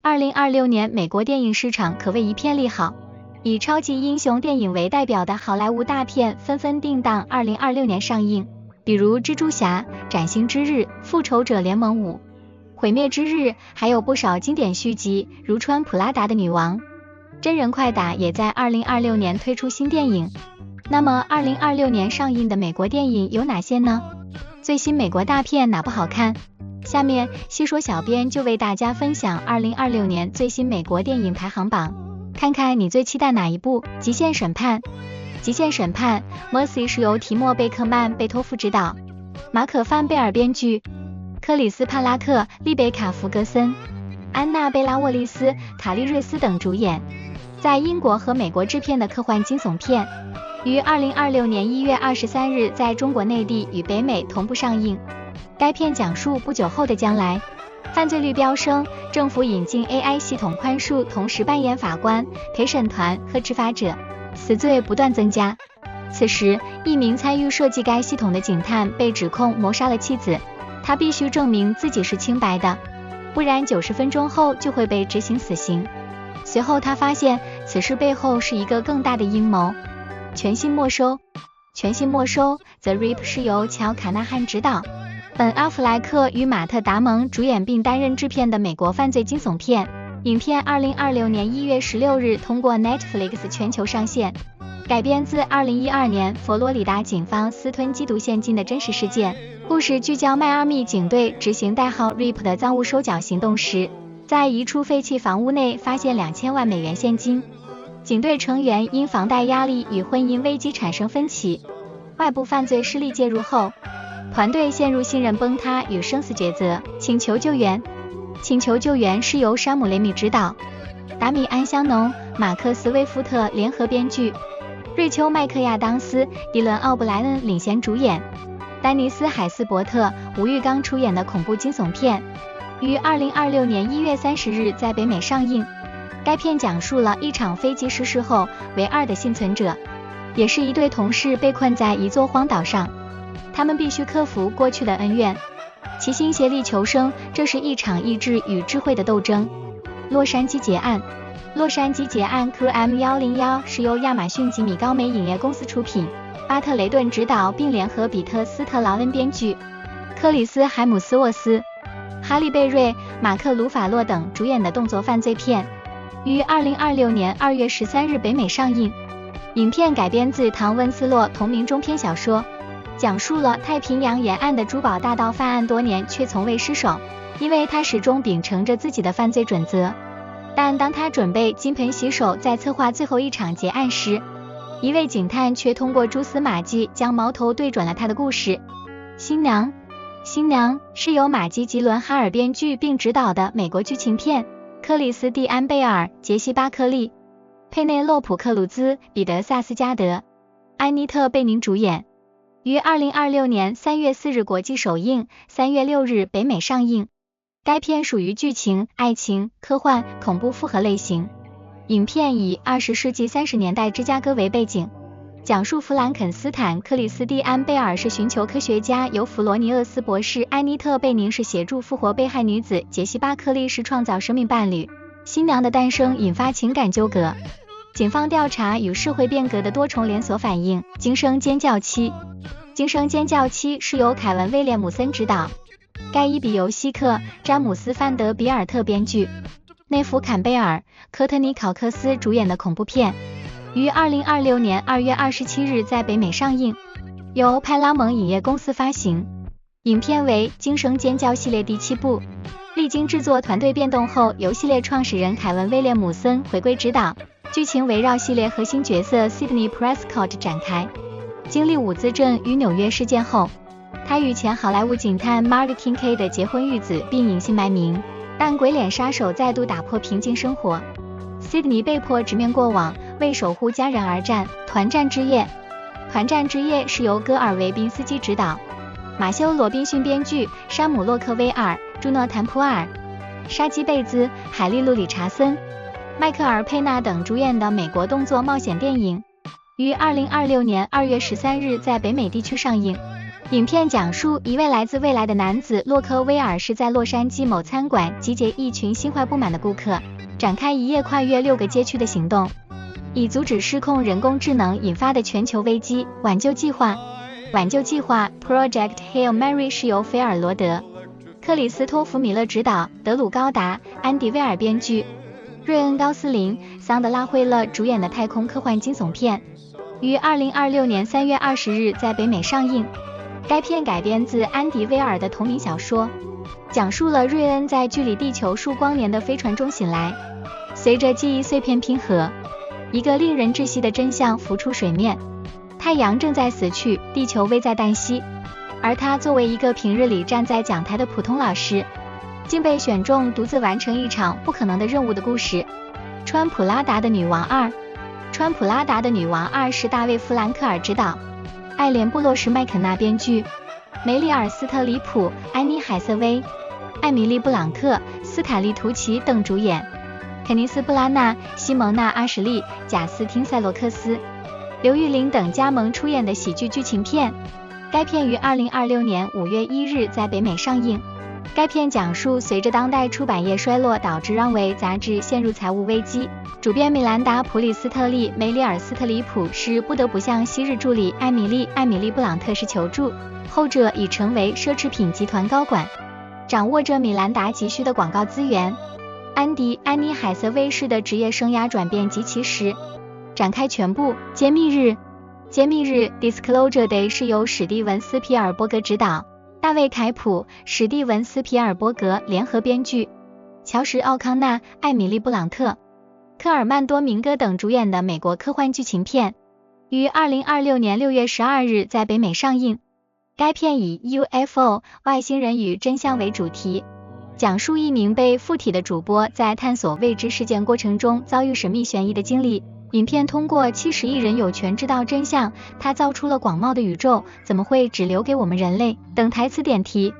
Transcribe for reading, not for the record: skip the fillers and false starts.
2026年美国电影市场可谓一片利好，以超级英雄电影为代表的好莱坞大片纷纷定档2026年上映，比如蜘蛛侠、崭新之日、复仇者联盟5、毁灭之日，还有不少经典续集，如穿普拉达的女王。真人快打也在2026年推出新电影。那么2026年上映的美国电影有哪些呢？最新美国大片哪部好看？下面细说小编就为大家分享2026年最新美国电影排行榜，看看你最期待哪一部。极限审判。极限审判 Mercy 是由提莫·贝克曼、贝托夫执导，马可·范贝尔编剧，克里斯·帕拉克、丽贝卡·弗格森、安娜贝拉·沃利斯、塔利瑞斯等主演，在英国和美国制片的科幻惊悚片，于2026年1月23日在中国内地与北美同步上映。该片讲述不久后的将来，犯罪率飙升，政府引进 AI 系统宽恕，同时扮演法官、陪审团和执法者，死罪不断增加。此时，一名参与设计该系统的警探被指控谋杀了妻子，他必须证明自己是清白的，不然90分钟后就会被执行死刑。随后他发现此事背后是一个更大的阴谋。全新没收。全新没收 The Rip 是由乔·卡纳汉执导，本·阿弗莱克与马特·达蒙主演并担任制片的美国犯罪惊悚片。影片2026年1月16日通过 Netflix 全球上线，改编自2012年佛罗里达警方私吞缉毒现金的真实事件。故事聚焦迈阿密警队执行代号 RIP 的赃物收缴行动时，在一处废弃房屋内发现$2000万现金。警队成员因房贷压力与婚姻危机产生分歧，外部犯罪势力介入后，团队陷入信任崩塌与生死抉择。请求救援。请求救援是由山姆·雷米执导，达米安·香农、马克·斯威夫特联合编剧，瑞秋·麦克亚当斯、迪伦·奥布莱恩领衔主演，丹尼斯·海斯伯特、吴玉刚出演的恐怖惊悚片，于2026年1月30日在北美上映。该片讲述了一场飞机失事后，唯二的幸存者，也是一对同事被困在一座荒岛上，他们必须克服过去的恩怨，齐心协力求生，这是一场意志与智慧的斗争。洛杉矶劫案。洛杉矶劫案 QM101 是由亚马逊及米高梅影业公司出品，巴特雷顿执导并联合比特斯特劳恩编剧，克里斯海姆斯沃斯、哈利贝瑞、马克鲁法洛等主演的动作犯罪片，于2026年2月13日北美上映。影片改编自唐温斯洛同名中篇小说，讲述了太平洋沿岸的珠宝大盗犯案多年却从未失手，因为他始终秉承着自己的犯罪准则。但当他准备金盆洗手，在策划最后一场劫案时，一位警探却通过蛛丝马迹将矛头对准了他的故事。新娘。新娘是由马基·吉伦哈尔编剧并执导的美国剧情片，克里斯蒂安·贝尔、杰西·巴克利、佩内洛普·克鲁兹、彼得·萨斯加德、安妮特·贝宁主演，于2026年3月4日国际首映，3月6日北美上映。该片属于剧情、爱情、科幻、恐怖复合类型。影片以20世纪30年代芝加哥为背景，讲述弗兰肯斯坦克里斯蒂安·贝尔是寻求科学家，由弗罗尼厄斯博士，安妮特·贝宁是协助复活被害女子，杰西·巴克利是创造生命伴侣。新娘的诞生引发情感纠葛，警方调查与社会变革的多重连锁反应。惊声尖叫期。惊声尖叫期是由凯文·威廉姆森执导，盖伊·比尤希克、詹姆斯·范德比尔特编剧，内弗·坎贝尔、科特尼·考克斯主演的恐怖片，于2026年2月27日在北美上映，由派拉蒙影业公司发行。影片为惊声尖叫系列第7部，历经制作团队变动后，由系列创始人凯文·威廉姆森回归执导，剧情围绕系列核心角色 Sidney Prescott 展开。经历伍兹镇与纽约事件后，他与前好莱坞警探 Mark Kincaid 结婚育子并隐姓埋名，但鬼脸杀手再度打破平静生活， Sidney 被迫直面过往，为守护家人而战。团战之夜。团战之夜是由戈尔维宾斯基执导，马修·罗宾逊编剧，山姆·洛克威尔、朱诺坦·普尔、沙基·贝兹、海莉·路里查森、迈克尔·佩纳等主演的美国动作冒险电影，于2026年2月13日在北美地区上映。影片讲述一位来自未来的男子洛克威尔是在洛杉矶某餐馆集结一群心怀不满的顾客，展开一夜跨越6个街区的行动，以阻止失控人工智能引发的全球危机。挽救计划 Project Hail Mary 是由菲尔罗德、克里斯托弗米勒执导，德鲁高达、安迪威尔编剧，瑞恩高斯林、桑德拉惠勒主演的太空科幻惊悚片，于2026年3月20日在北美上映。该片改编自安迪威尔的同名小说，讲述了瑞恩在距离地球数光年的飞船中醒来，随着记忆碎片拼合，一个令人窒息的真相浮出水面：太阳正在死去，地球危在旦夕。而他作为一个平日里站在讲台的普通老师，竟被选中独自完成一场不可能的任务的故事。穿普拉达的女王2，穿普拉达的女王2是大卫·弗兰克尔执导，艾莲·布洛什麦肯纳编剧，梅里尔·斯特里普、安妮·海瑟薇、艾米丽·布朗特、斯卡利·图奇等主演，肯尼斯·布拉纳、西蒙娜·阿什利、贾斯汀·塞洛克斯、刘玉玲等加盟出演的喜剧剧情片。该片于2026年5月1日在北美上映。该片讲述随着当代出版业衰落导致让维杂志陷入财务危机，主编米兰达·普里斯特利、梅里尔·斯特里普是不得不向昔日助理艾米丽·布朗特斯求助，后者已成为奢侈品集团高管，掌握着米兰达急需的广告资源。安妮·海瑟薇式的职业生涯转变及其时展开全部揭秘日。揭秘日 Disclosure Day 是由史蒂文斯皮尔伯格执导，大卫·凯普、史蒂文斯皮尔伯格联合编剧，乔什·奥康纳、艾米丽·布朗特、科尔曼多明戈等主演的美国科幻剧情片，于2026年6月12日在北美上映。该片以 UFO 外星人与真相为主题，讲述一名被附体的主播在探索未知事件过程中遭遇神秘悬疑的经历。影片通过70亿人有权知道真相，他造出了广袤的宇宙，怎么会只留给我们人类等台词点题，